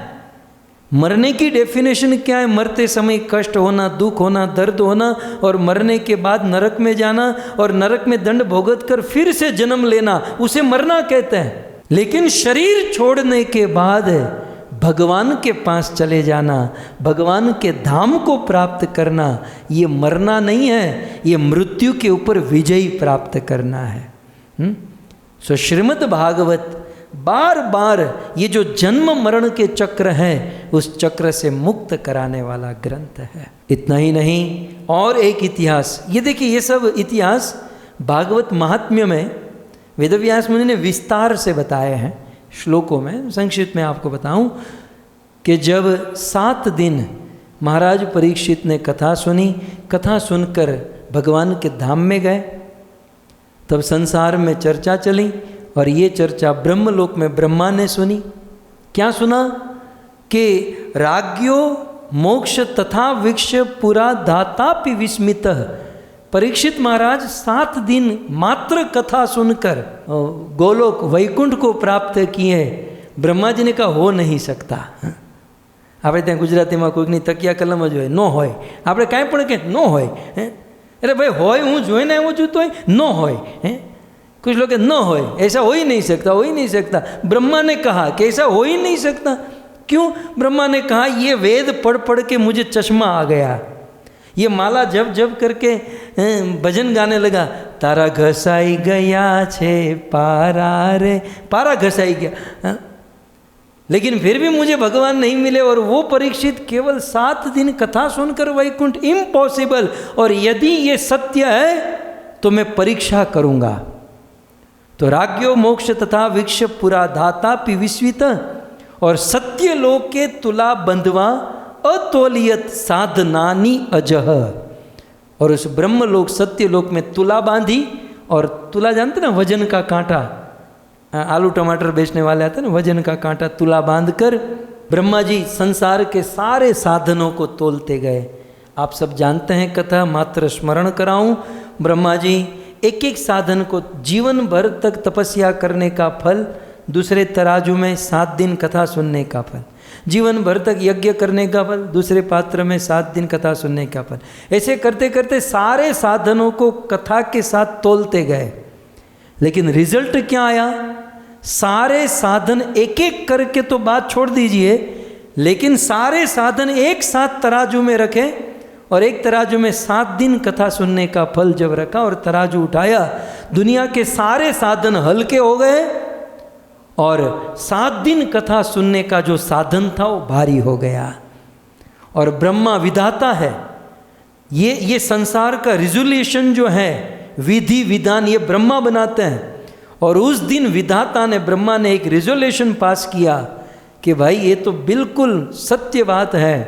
मरने की डेफिनेशन क्या है? मरते समय कष्ट होना, दुख होना, दर्द होना, और मरने के बाद नरक में जाना, और नरक में दंड भोगत कर फिर से जन्म लेना, उसे मरना कहते हैं। लेकिन शरीर छोड़ने के बाद भगवान के पास चले जाना, भगवान के धाम को प्राप्त करना, ये मरना नहीं है, ये मृत्यु के ऊपर विजय प्राप्त करना है। सो श्रीमद् भागवत बार बार ये जो जन्म मरण के चक्र हैं उस चक्र से मुक्त कराने वाला ग्रंथ है। इतना ही नहीं, और एक इतिहास, ये देखिए, ये सब इतिहास भागवत महात्म्य में वेदव्यास मुनि ने विस्तार से बताए हैं श्लोकों में। संक्षिप्त में आपको बताऊं कि जब 7 दिन महाराज परीक्षित ने कथा सुनी, कथा सुनकर भगवान के धाम में गए, तब संसार में चर्चा चली, और ये चर्चा ब्रह्मलोक में ब्रह्मा ने सुनी। क्या सुना? कि राज्ञो मोक्ष तथा वीक्ष पुरा धातापि विस्मितः। परीक्षित महाराज 7 दिन मात्र कथा सुनकर गोलोक वैकुंठ को प्राप्त किए। ब्रह्मा जी ने कहा हो नहीं सकता। આપણે ત્યાં ગુજરાતીમાં કોઈકની તકિયા કલમ જ હોય, નો હોય, આપણે કાંઈ પણ કે નો હોય, અરે ભાઈ હોય, હું જોઈને આવ્યો છું તોય નો હોય, कुछ लोग न होए, ऐसा हो ही नहीं सकता, हो ही नहीं सकता। ब्रह्मा ने कहा कि ऐसा हो ही नहीं सकता। क्यों? ब्रह्मा ने कहा ये वेद पढ़ पढ़ के मुझे चश्मा आ गया, ये माला जब जब करके भजन गाने लगा, तारा घसाई गया छे पारा रे, पारा घसाई गया, लेकिन फिर भी मुझे भगवान नहीं मिले। और वो परीक्षित केवल 7 दिन कथा सुनकर वैकुंठ, इम्पॉसिबल। और यदि ये सत्य है तो मैं परीक्षा करूंगा। तो राज्ञो मोक्ष तथा वीक्ष पुरा धाता पिविस्वित, और सत्य लोक के तुला बंधवा अतोलियत साधनानी अजह। और उस ब्रह्मलोक सत्यलोक में तुला बांधी, और तुला जानते ना, वजन का कांटा, आलू टमाटर बेचने वाले आते ना, वजन का कांटा, तुला बांधकर ब्रह्मा जी संसार के सारे साधनों को तोलते गए। आप सब जानते हैं कथा, मात्र स्मरण कराऊं। ब्रह्मा जी एक एक साधन को, जीवन भर तक तपस्या करने का फल दूसरे तराजू में, 7 दिन कथा सुनने का फल, जीवन भर तक यज्ञ करने का फल दूसरे पात्र में, 7 दिन कथा सुनने का फल। ऐसे करते करते सारे साधनों को कथा के साथ तोलते गए। लेकिन रिजल्ट क्या आया? सारे साधन एक एक करके तो बात छोड़ दीजिए, लेकिन सारे साधन एक साथ तराजू में रखे, और एक तराजू में 7 दिन कथा सुनने का फल जब रखा और तराजू उठाया, दुनिया के सारे साधन हल्के हो गए, और 7 दिन कथा सुनने का जो साधन था वो भारी हो गया। और ब्रह्मा विधाता है। ये संसार का रिजोल्यूशन जो है, विधि विधान, ये ब्रह्मा बनाते हैं। और उस दिन विधाता ने, ब्रह्मा ने एक रिजोल्यूशन पास किया कि भाई ये तो बिल्कुल सत्य बात है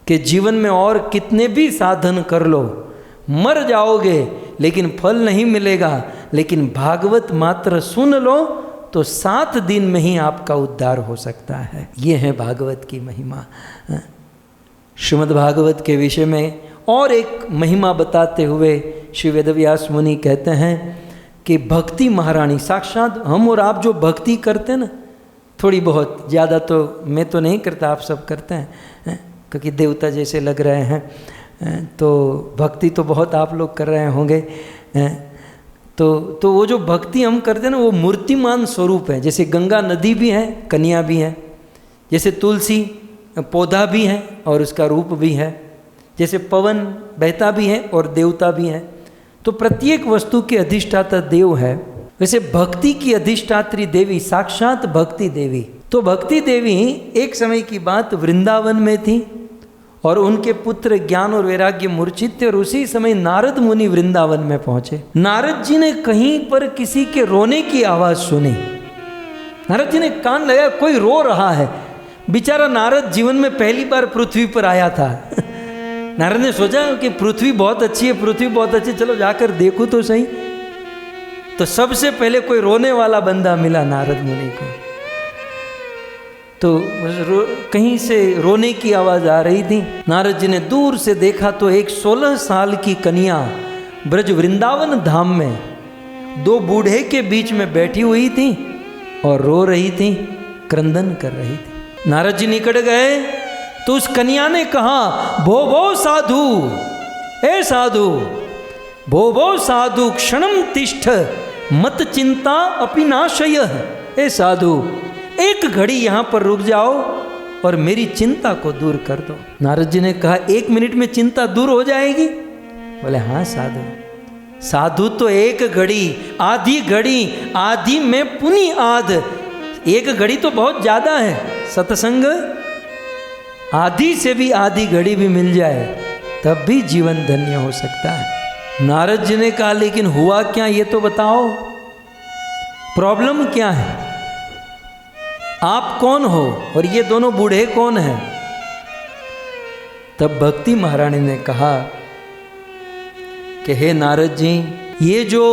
कि जीवन में और कितने भी साधन कर लो, मर जाओगे लेकिन फल नहीं मिलेगा, लेकिन भागवत मात्र सुन लो तो 7 दिन में ही आपका उद्धार हो सकता है। ये है भागवत की महिमा। श्रीमद् भागवत के विषय में और एक महिमा बताते हुए श्री वेदव्यास मुनि कहते हैं कि भक्ति महारानी, साक्षात हम और आप जो भक्ति करते हैं ना, थोड़ी बहुत, ज़्यादा तो मैं तो नहीं करता, आप सब करते हैं क्योंकि देवता जैसे लग रहे हैं, तो भक्ति तो बहुत आप लोग कर रहे होंगे। तो वो जो भक्ति हम करते हैं ना, वो मूर्तिमान स्वरूप है। जैसे गंगा नदी भी है, कन्या भी है, जैसे तुलसी पौधा भी है और उसका रूप भी है, जैसे पवन बहता भी है और देवता भी है। तो प्रत्येक वस्तु के अधिष्ठाता देव है, वैसे भक्ति की अधिष्ठात्री देवी साक्षात भक्ति देवी। तो भक्ति देवी एक समय की बात वृंदावन में थी और उनके पुत्र ज्ञान और वैराग्य मूर्छित थे, और उसी समय नारद मुनि वृंदावन में पहुंचे। नारद जी ने कहीं पर किसी के रोने की आवाज़ सुनी। नारद जी ने कान लगाया, कोई रो रहा है। बेचारा नारद जीवन में पहली बार पृथ्वी पर आया था। नारद ने सोचा कि पृथ्वी बहुत अच्छी है, पृथ्वी बहुत अच्छी, चलो जाकर देखूं तो सही। तो सबसे पहले कोई रोने वाला बंदा मिला नारद मुनि को। तो कहीं से रोने की आवाज़ आ रही थी। नारद जी ने दूर से देखा तो एक 16 साल की कन्या ब्रज वृंदावन धाम में 2 बूढ़े के बीच में बैठी हुई थी और रो रही थी, क्रंदन कर रही थी। नारद जी निकट गए तो उस कन्या ने कहा, भो भो साधु, ए साधु, भो भो साधु क्षणम तिष्ठ मत चिंता अपि नाशय। ए साधु, एक घड़ी यहाँ पर रुक जाओ और मेरी चिंता को दूर कर दो। नारद जी ने कहा, 1 मिनट में चिंता दूर हो जाएगी? बोले हाँ साधु। साधु तो 1 घड़ी, आधी घड़ी, आधी में पुनि आध, 1 घड़ी तो बहुत ज़्यादा है। सत्संग आधी से भी आधी घड़ी भी मिल जाए तब भी जीवन धन्य हो सकता है। नारद जी ने कहा, लेकिन हुआ क्या ये तो बताओ, प्रॉब्लम क्या है, आप कौन हो और ये दोनों बूढ़े कौन हैं? तब भक्ति महारानी ने कहा कि हे नारद जी, ये जो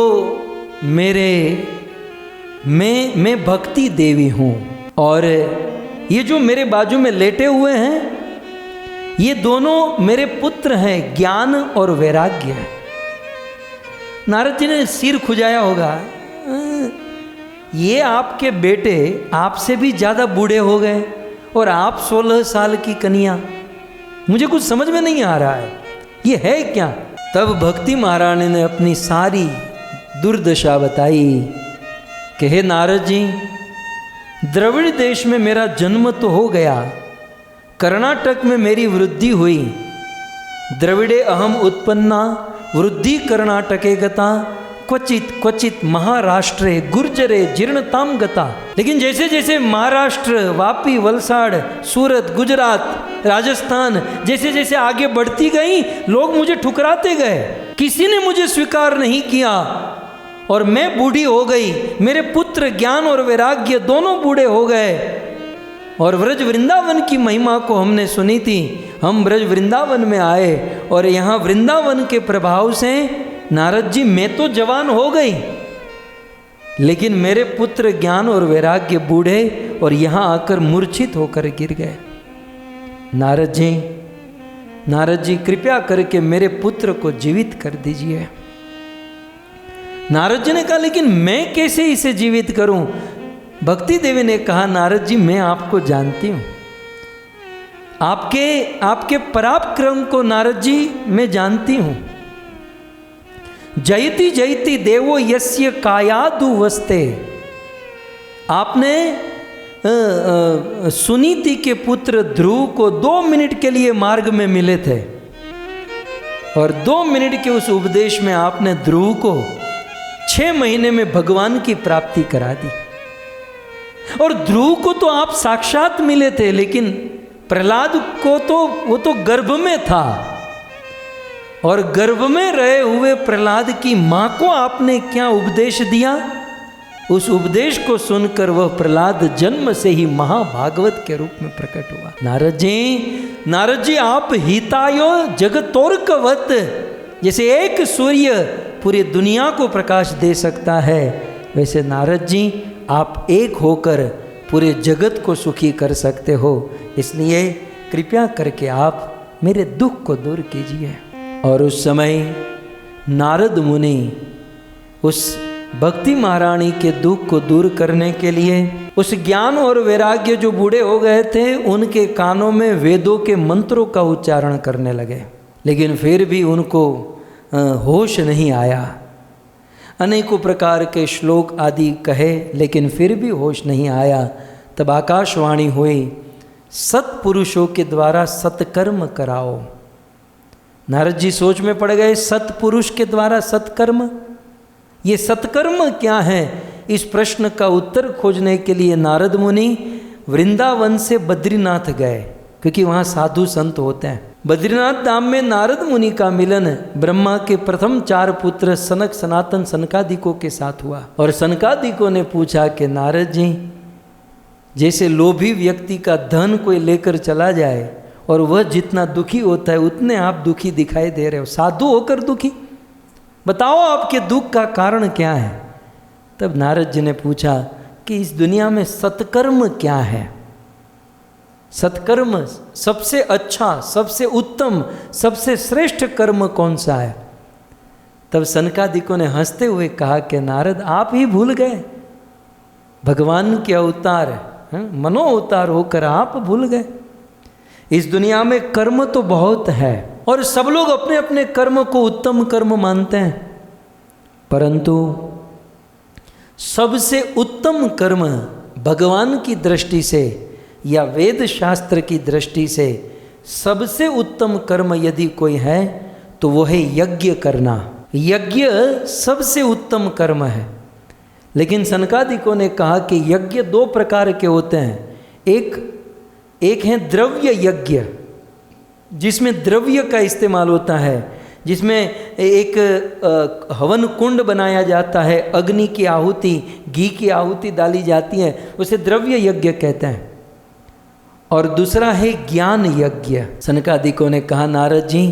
मैं भक्ति देवी हूँ और ये जो मेरे बाजू में लेटे हुए हैं, ये दोनों मेरे पुत्र हैं, ज्ञान और वैराग्य। नारद जी ने सिर खुजाया होगा, ये आपके बेटे आपसे भी ज़्यादा बूढ़े हो गए और आप 16 साल की कन्या, मुझे कुछ समझ में नहीं आ रहा है, ये है क्या? तब भक्ति महारानी ने अपनी सारी दुर्दशा बताई कि हे नारद जी, द्रविड़ देश में मेरा जन्म तो हो गया, कर्नाटक में मेरी वृद्धि हुई, द्रविड़े अहम उत्पन्ना वृद्धि कर्नाटके गता क्वचित क्वचित महाराष्ट्रे गुर्जरे जीर्णताम गता। लेकिन जैसे जैसे महाराष्ट्र, वापी, वलसाड़, सूरत, गुजरात, राजस्थान जैसे जैसे आगे बढ़ती गई, लोग मुझे ठुकराते गए, किसी ने मुझे स्वीकार नहीं किया और मैं बूढ़ी हो गई, मेरे पुत्र ज्ञान और वैराग्य दोनों बूढ़े हो गए। और ब्रज वृंदावन की महिमा को हमने सुनी थी, हम ब्रज वृंदावन में आए और यहाँ वृंदावन के प्रभाव से नारद जी मैं तो जवान हो गई, लेकिन मेरे पुत्र ज्ञान और वैराग्य बूढ़े और यहाँ आकर मूर्छित होकर गिर गए। नारद जी कृपया करके मेरे पुत्र को जीवित कर दीजिए। नारद जी ने कहा, लेकिन मैं कैसे इसे जीवित करूं? भक्ति देवी ने कहा, नारद जी मैं आपको जानती हूं, आपके पराक्रम को नारद जी मैं जानती हूं। जयति जयति देवो यस्य कायादु वस्ते, आपने सुनीति के पुत्र ध्रुव को 2 मिनट के लिए मार्ग में मिले थे और 2 मिनट के उस उपदेश में आपने ध्रुव को 6 महीने में भगवान की प्राप्ति करा दी। और ध्रुव को तो आप साक्षात मिले थे, लेकिन प्रहलाद को तो वो तो गर्भ में था, और गर्भ में रहे हुए प्रहलाद की मां को आपने क्या उपदेश दिया, उस उपदेश को सुनकर वह प्रहलाद जन्म से ही महाभागवत के रूप में प्रकट हुआ। नारद जी आप हितायो जगतोर्कवत, जैसे एक सूर्य पूरी दुनिया को प्रकाश दे सकता है, वैसे नारद जी आप एक होकर पूरे जगत को सुखी कर सकते हो। इसलिए कृपया करके आप मेरे दुख को दूर कीजिए। और उस समय नारद मुनि उस भक्ति महारानी के दुख को दूर करने के लिए उस ज्ञान और वैराग्य जो बूढ़े हो गए थे उनके कानों में वेदों के मंत्रों का उच्चारण करने लगे, लेकिन फिर भी उनको होश नहीं आया। अनेकों प्रकार के श्लोक आदि कहे, लेकिन फिर भी होश नहीं आया। तब आकाशवाणी हुई, सत्पुरुषों के द्वारा सत्कर्म कराओ। नारद जी सोच में पड़ गए, सत्पुरुष के द्वारा सत्कर्म, ये सत्कर्म क्या है? इस प्रश्न का उत्तर खोजने के लिए नारद मुनि वृंदावन से बद्रीनाथ गए, क्योंकि वहाँ साधु संत होते हैं। बद्रीनाथ धाम में नारद मुनि का मिलन ब्रह्मा के प्रथम 4 पुत्र सनक, सनातन, सनकादिकों के साथ हुआ। और सनकादिकों ने पूछा कि नारद जी, जैसे लोभी व्यक्ति का धन कोई लेकर चला जाए और वह जितना दुखी होता है उतने आप दुखी दिखाई दे रहे हो, साधु होकर दुखी, बताओ आपके दुख का कारण क्या है? तब नारद जी ने पूछा कि इस दुनिया में सत्कर्म क्या है? सत्कर्म सबसे अच्छा, सबसे उत्तम, सबसे श्रेष्ठ कर्म कौन सा है? तब सनकादिकों ने हंसते हुए कहा कि नारद आप ही भूल गए, भगवान के अवतार, मनो अवतार होकर आप भूल गए। इस दुनिया में कर्म तो बहुत है और सब लोग अपने अपने कर्म को उत्तम कर्म मानते हैं, परंतु सबसे उत्तम कर्म भगवान की दृष्टि से या वेद शास्त्र की दृष्टि से सबसे उत्तम कर्म यदि कोई है तो वो है यज्ञ करना। यज्ञ सबसे उत्तम कर्म है। लेकिन सनकादिकों ने कहा कि यज्ञ 2 प्रकार के होते हैं। एक है द्रव्य यज्ञ, जिसमें द्रव्य का इस्तेमाल होता है, जिसमें एक हवन कुंड बनाया जाता है, अग्नि की आहुति, घी की आहुति डाली जाती है, उसे द्रव्य यज्ञ कहते हैं। और दूसरा है ज्ञान यज्ञ। सनकादिकों ने कहा नारद जी,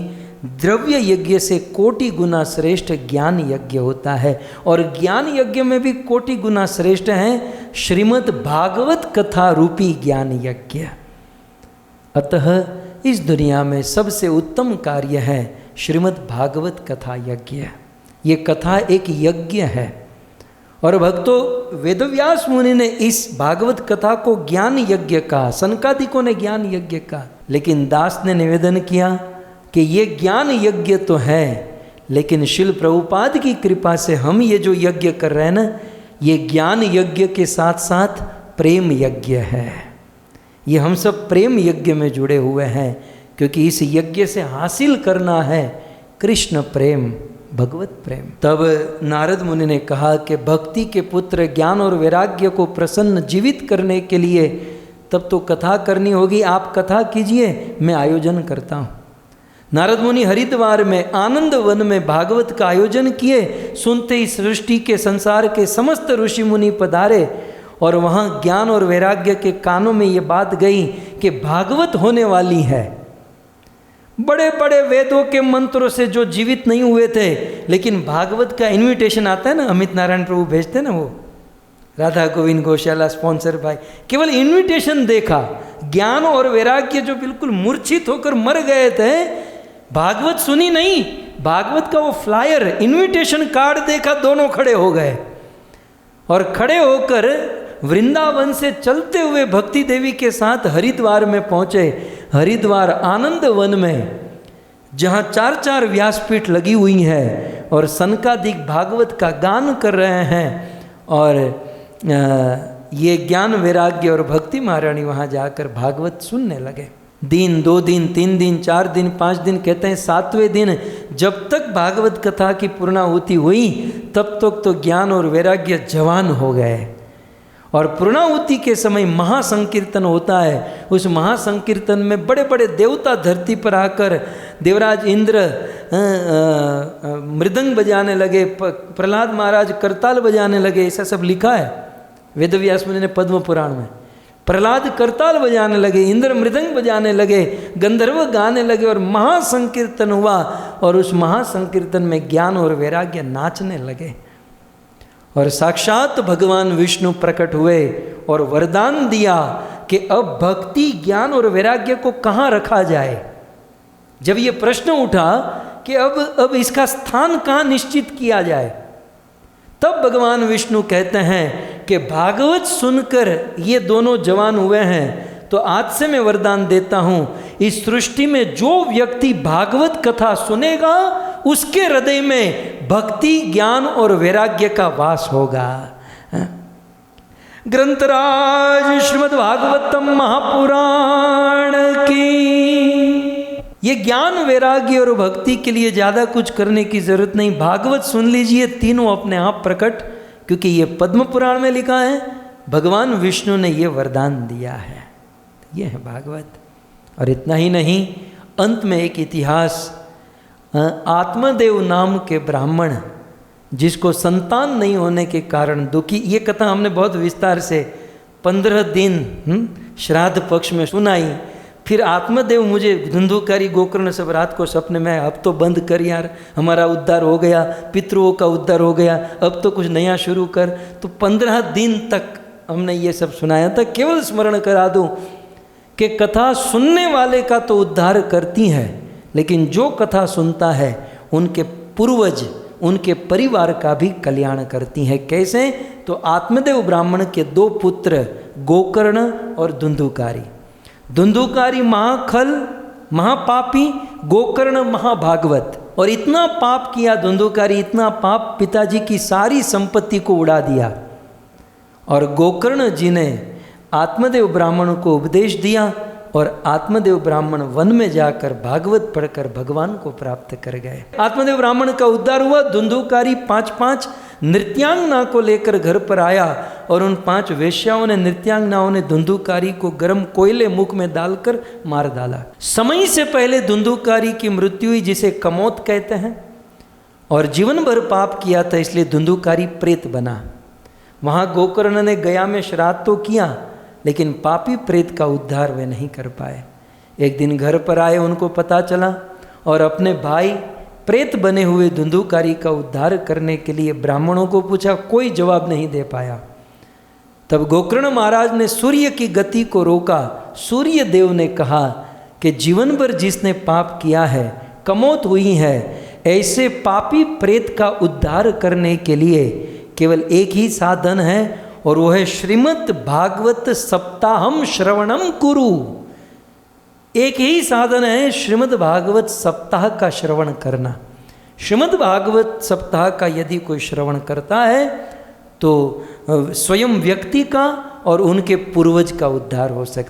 द्रव्य यज्ञ से कोटि गुना श्रेष्ठ ज्ञान यज्ञ होता है, और ज्ञान यज्ञ में भी कोटि गुना श्रेष्ठ है श्रीमद् भागवत कथा रूपी ज्ञान यज्ञ। अतः इस दुनिया में सबसे उत्तम कार्य है श्रीमद् भागवत कथा यज्ञ। ये कथा एक यज्ञ है, और भक्तों वेदव्यास मुनि ने इस भागवत कथा को ज्ञान यज्ञ कहा, सनकादिकों ने ज्ञान यज्ञ कहा। लेकिन दास ने निवेदन किया कि ये ज्ञान यज्ञ तो है, लेकिन शिल प्रभुपाद की कृपा से हम ये जो यज्ञ कर रहे हैं ना, ये ज्ञान यज्ञ के साथ साथ प्रेम यज्ञ है। ये हम सब प्रेम यज्ञ में जुड़े हुए हैं, क्योंकि इस यज्ञ से हासिल करना है कृष्ण प्रेम, भगवत प्रेम। तब नारद मुनि ने कहा कि भक्ति के पुत्र ज्ञान और वैराग्य को प्रसन्न जीवित करने के लिए तब तो कथा करनी होगी। आप कथा कीजिए, मैं आयोजन करता हूँ। नारद मुनि हरिद्वार में आनंद वन में भागवत का आयोजन किए। सुनते ही सृष्टि के संसार के समस्त ऋषि मुनि पधारे, और वहाँ ज्ञान और वैराग्य के कानों में ये बात गई कि भागवत होने वाली है। बड़े बड़े वेदों के मंत्रों से जो जीवित नहीं हुए थे, लेकिन भागवत का इनविटेशन आता है ना, अमित नारायण प्रभु भेजते ना, वो राधा गोविंद गौशाला स्पॉन्सर भाई, केवल इनविटेशन देखा। ज्ञान और वैराग्य जो बिल्कुल मूर्छित होकर मर गए थे, भागवत सुनी नहीं, भागवत का वो फ्लायर, इनविटेशन कार्ड देखा, दोनों खड़े हो गए। और खड़े होकर वृंदावन से चलते हुए भक्ति देवी के साथ हरिद्वार में पहुँचे। हरिद्वार आनंद वन में, जहाँ 4-4 व्यासपीठ लगी हुई है और सनकादिक भागवत का गान कर रहे हैं, और ये ज्ञान वैराग्य और भक्ति महारानी वहाँ जाकर भागवत सुनने लगे। दिन, 2 दिन, 3 दिन, 4 दिन, 5 दिन, कहते हैं 7वें दिन जब तक भागवत कथा की पूर्णाहुति हुई, तब तक तो ज्ञान और वैराग्य जवान हो गए। और पूर्णाहुति के समय महासंकीर्तन होता है। उस महासंकीर्तन में बड़े बड़े देवता धरती पर आकर, देवराज इंद्र मृदंग बजाने लगे, प्रहलाद महाराज करताल बजाने लगे, ऐसा सब लिखा है वेदव्यास मुनि ने पद्म पुराण में। प्रहलाद करताल बजाने लगे, इंद्र मृदंग बजाने लगे, गंधर्व गाने लगे और महासंकीर्तन हुआ। और उस महासंकीर्तन में ज्ञान और वैराग्य नाचने लगे और साक्षात भगवान विष्णु प्रकट हुए और वरदान दिया कि अब भक्ति, ज्ञान और वैराग्य को कहाँ रखा जाए। जब ये प्रश्न उठा कि अब इसका स्थान कहाँ निश्चित किया जाए, तब भगवान विष्णु कहते हैं कि भागवत सुनकर ये दोनों जवान हुए हैं, तो आज से मैं वरदान देता हूँ, इस सृष्टि में जो व्यक्ति भागवत कथा सुनेगा उसके हृदय में भक्ति, ज्ञान और वैराग्य का वास होगा। ग्रंथराज श्रीमद् भागवतम महापुराण की। ये ज्ञान, वैराग्य और भक्ति के लिए ज़्यादा कुछ करने की जरूरत नहीं। भागवत सुन लीजिए, तीनों अपने आप प्रकट, क्योंकि ये पद्म पुराण में लिखा है, भगवान विष्णु ने ये वरदान दिया है। ये है भागवत। और इतना ही नहीं, अंत में एक इतिहास, आत्मदेव नाम के ब्राह्मण जिसको संतान नहीं होने के कारण दुखी, ये कथा हमने बहुत विस्तार से 15 दिन श्राद्ध पक्ष में सुनाई। फिर आत्मदेव मुझे धुंधुकारी गोकर्ण सब रात को सपने में, अब तो बंद कर यार, हमारा उद्धार हो गया, पितरों का उद्धार हो गया, अब तो कुछ नया शुरू कर। तो 15 दिन तक हमने ये सब सुनाया था। केवल स्मरण करा दूं कि कथा सुनने वाले का तो उद्धार करती है, लेकिन जो कथा सुनता है उनके पूर्वज, उनके परिवार का भी कल्याण करती है। कैसे? तो आत्मदेव ब्राह्मण के 2 पुत्र गोकर्ण और धुंधुकारी। धुंधुकारी महाखल, महापापी, गोकर्ण महाभागवत। और इतना पाप किया धुंधुकारी, इतना पाप, पिताजी की सारी संपत्ति को उड़ा दिया। और गोकर्ण जी ने आत्मदेव ब्राह्मण को उपदेश दिया और आत्मदेव ब्राह्मण वन में जाकर भागवत पढ़कर भगवान को प्राप्त कर गए। आत्मदेव ब्राह्मण का उद्धार हुआ। धुंधुकारी 5 नृत्यांगना को लेकर घर पर आया और उन 5 वेश्याओं ने, नृत्यांगनाओं ने धुंधुकारी को गर्म कोयले मुख में डालकर मार डाला। समय से पहले धुंधुकारी की मृत्यु हुई, जिसे कमोत कहते हैं। और जीवन भर पाप किया था, इसलिए धुंधुकारी प्रेत बना। वहाँ गोकर्ण ने गया में श्राद्ध तो किया, लेकिन पापी प्रेत का उद्धार वे नहीं कर पाए। एक दिन घर पर आए, उनको पता चला और अपने भाई प्रेत बने हुए धुंधुकारी का उद्धार करने के लिए ब्राह्मणों को पूछा, कोई जवाब नहीं दे पाया। तब गोकर्ण महाराज ने सूर्य की गति को रोका। सूर्य देव ने कहा कि जीवन भर जिसने पाप किया है, कमौत हुई है, ऐसे पापी प्रेत का उद्धार करने के लिए केवल एक ही साधन है, और वो है श्रीमद् भागवत सप्ताहम श्रवणम कुरु। एक ही साधन है, श्रीमद् भागवत सप्ताह का श्रवण करना। श्रीमद् भागवत सप्ताह का यदि कोई श्रवण करता है तो स्वयं व्यक्ति का और उनके पूर्वज का उद्धार हो सकता है।